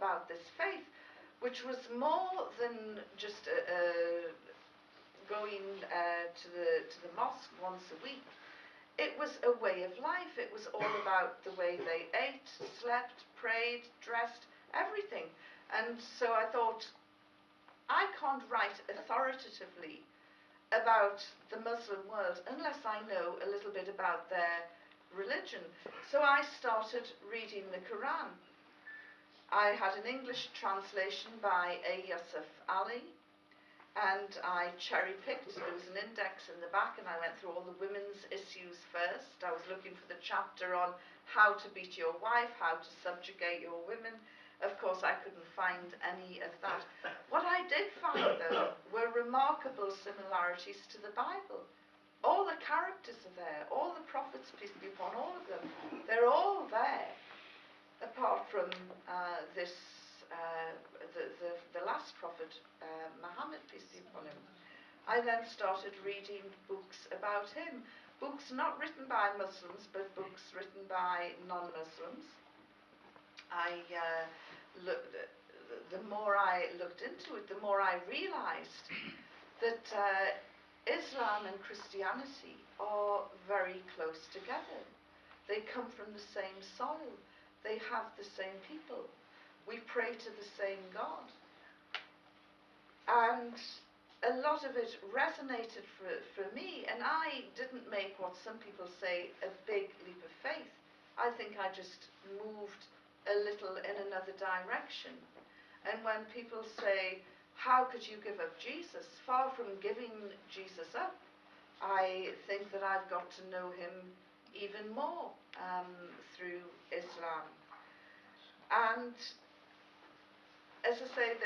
about this faith, which was more than just going to the mosque once a week. It was a way of life. It was all about the way they ate, slept, prayed, dressed, everything. And so I thought, I can't write authoritatively about the Muslim world unless I know a little bit about their religion. So I started reading the Quran. I had an English translation by A. Yusuf Ali, and I cherry-picked. There was an index in the back, and I went through all the women's issues first. I was looking for the chapter on how to beat your wife, how to subjugate your women. Of course, I couldn't find any of that. What I did find, though, were remarkable similarities to the Bible. All the characters are there, all the prophets, peace be upon all of them. They're all there, apart from the last prophet, Muhammad, peace be upon him. I then started reading books about him. Books not written by Muslims, but books written by non-Muslims. The more I looked into it, the more I realized that Islam and Christianity are very close together. They come from the same soil. They have the same people. We pray to the same God. And a lot of it resonated for me, and I didn't make what some people say a big leap of faith. I think I just moved a little in another direction. And when people say, how could you give up Jesus? Far from giving Jesus up, I think that I've got to know him even more through Islam. And as I say,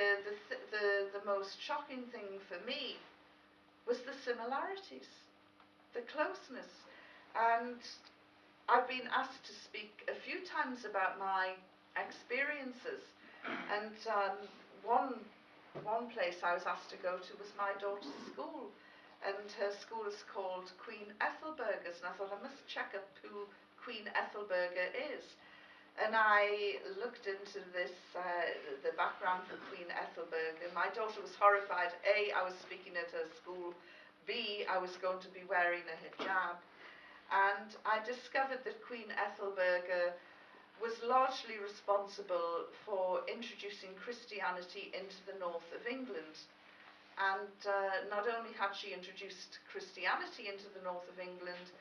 the most shocking thing for me was the similarities, the closeness. And I've been asked to speak a few times about my experiences. And one place I was asked to go to was my daughter's school. And her school is called Queen Ethelburga's. And I thought I must check up who Queen Ethelburga is. And I looked into this, the background for Queen Ethelburga. My daughter was horrified. A, I was speaking at her school. B, I was going to be wearing a hijab. And I discovered that Queen Ethelburga was largely responsible for introducing Christianity into the north of England. And not only had she introduced Christianity into the north of England,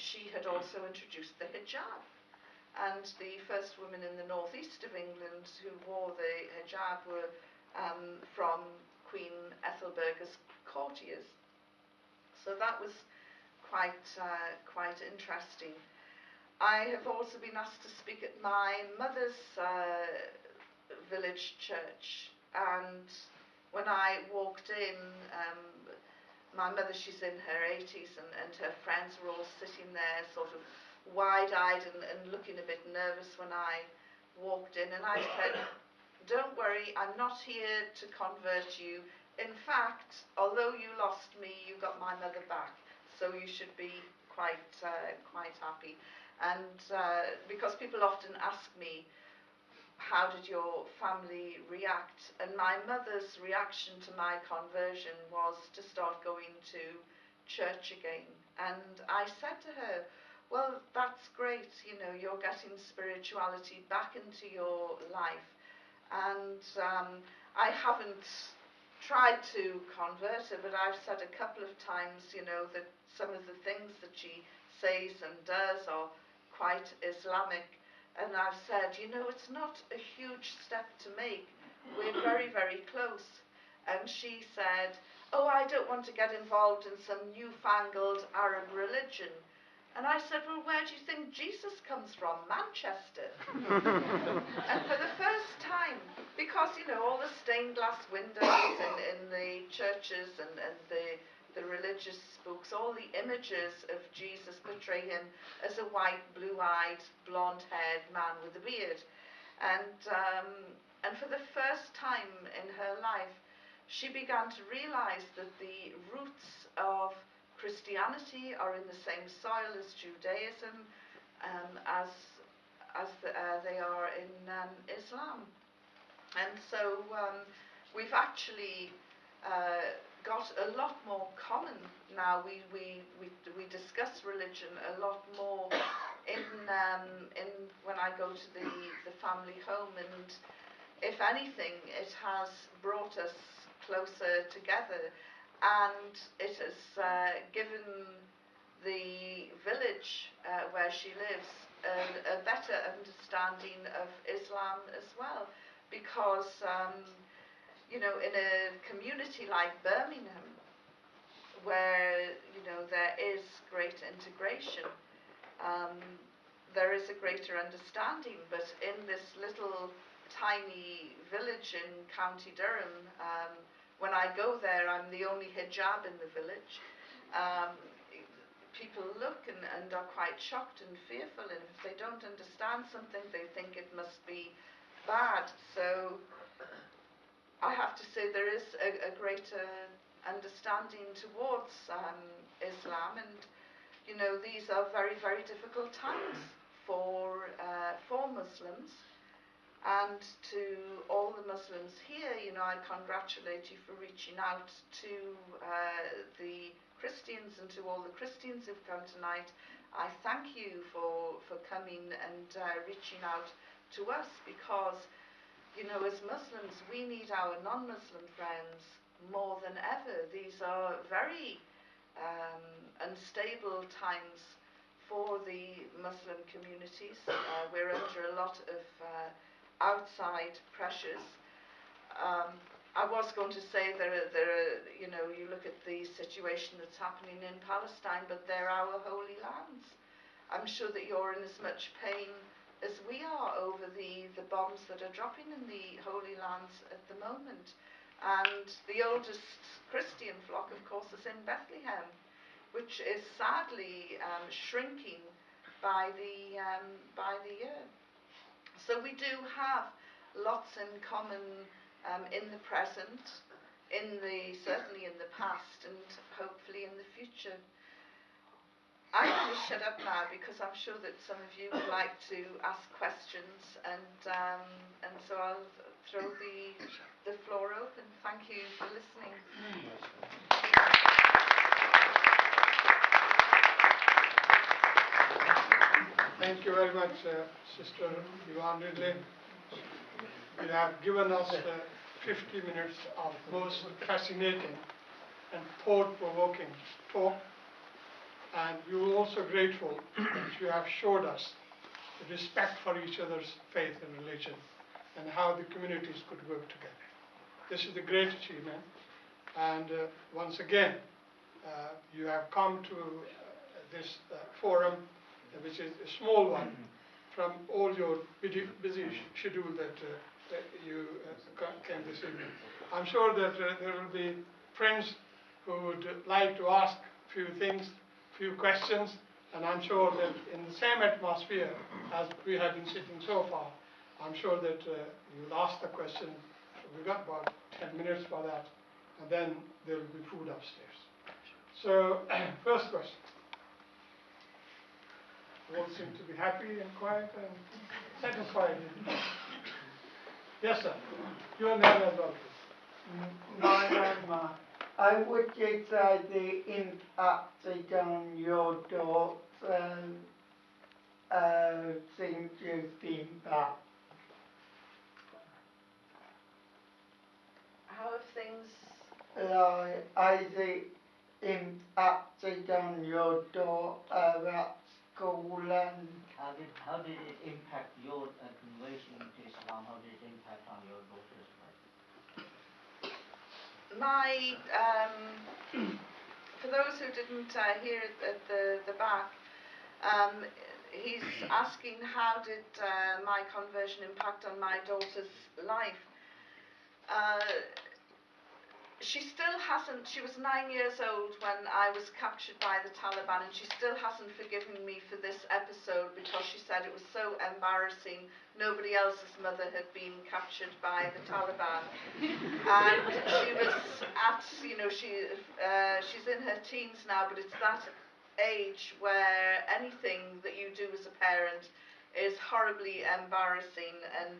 she had also introduced the hijab. And the first women in the northeast of England who wore the hijab were from Queen Ethelburga's courtiers. So that was quite interesting. I have also been asked to speak at my mother's village church, and when I walked in, my mother, she's in her 80s, and her friends were all sitting there sort of wide-eyed and looking a bit nervous when I walked in, and I said, don't worry, I'm not here to convert you. In fact, although you lost me, you got my mother back, so you should be quite happy. And because people often ask me, how did your family react? And my mother's reaction to my conversion was to start going to church again. And I said to her, well, that's great, you know, you're getting spirituality back into your life. And I haven't tried to convert her, but I've said a couple of times, you know, that some of the things that she says and does are quite Islamic. And I've said, you know, it's not a huge step to make. We're very, very close. And she said, oh, I don't want to get involved in some newfangled Arab religion. And I said, well, where do you think Jesus comes from? Manchester. And for the first time, because, you know, all the stained glass windows in the churches and the religious books, all the images of Jesus portray him as a white, blue-eyed, blonde-haired man with a beard. And for the first time in her life, she began to realize that the roots of Christianity are in the same soil as Judaism, as they are in Islam. And so we've actually got a lot more common now. We discuss religion a lot more in when I go to the family home, and if anything, it has brought us closer together, and it has given the village where she lives a better understanding of Islam as well, because you know, in a community like Birmingham, where you know there is great integration, um, there is a greater understanding. But in this little tiny village in County Durham, when I go there, I'm the only hijab in the village. Um, People look and are quite shocked and fearful, and if they don't understand something, they think it must be bad. So I have to say there is a greater understanding towards Islam, and you know, these are very, very difficult times for Muslims. And to all the Muslims here, you know, I congratulate you for reaching out to the Christians, and to all the Christians who've come tonight. I thank you for coming and reaching out to us, because, you know, as Muslims, we need our non-Muslim friends more than ever. These are very unstable times for the Muslim communities. We're under a lot of outside pressures. I was going to say there are, you know, you look at the situation that's happening in Palestine, but they're our holy lands. I'm sure that you're in as much pain as we are over the bombs that are dropping in the holy lands at the moment. And the oldest Christian flock, of course, is in Bethlehem, which is sadly shrinking by the year. So we do have lots in common in the present, certainly in the past, and hopefully in the future. I'm going to shut up now, because I'm sure that some of you would like to ask questions, and so I'll throw the floor open. Thank you for listening. Thank you very much, Sister Yvonne Ridley. You have given us 50 minutes of most fascinating and thought-provoking talk, and we were also grateful that you have showed us the respect for each other's faith and religion, and how the communities could work together. This is a great achievement, and once again, you have come to this forum, which is a small one, from all your busy schedule that you came this evening. I'm sure that there will be friends who would like to ask few things, few questions, and I'm sure that in the same atmosphere as we have been sitting so far, I'm sure that you'll ask the question. We've got about 10 minutes for that, and then there will be food upstairs. So, first question. All seem to be happy and quiet and satisfied. Yes, sir. Your name as well, please. My name, I would say the impact on your daughter since you've been back. How have things... I think impacted on your daughter at school, and how did it impact your conversion to Islam? How did it impact on your daughter's life? For those who didn't hear it at the back, he's asking how did my conversion impact on my daughter's life. She still hasn't, she was 9 years old when I was captured by the Taliban, and she still hasn't forgiven me for this episode, because she said it was so embarrassing. Nobody else's mother had been captured by the Taliban. And she was at, you know, she's in her teens now, but it's that age where anything that you do as a parent is horribly embarrassing, and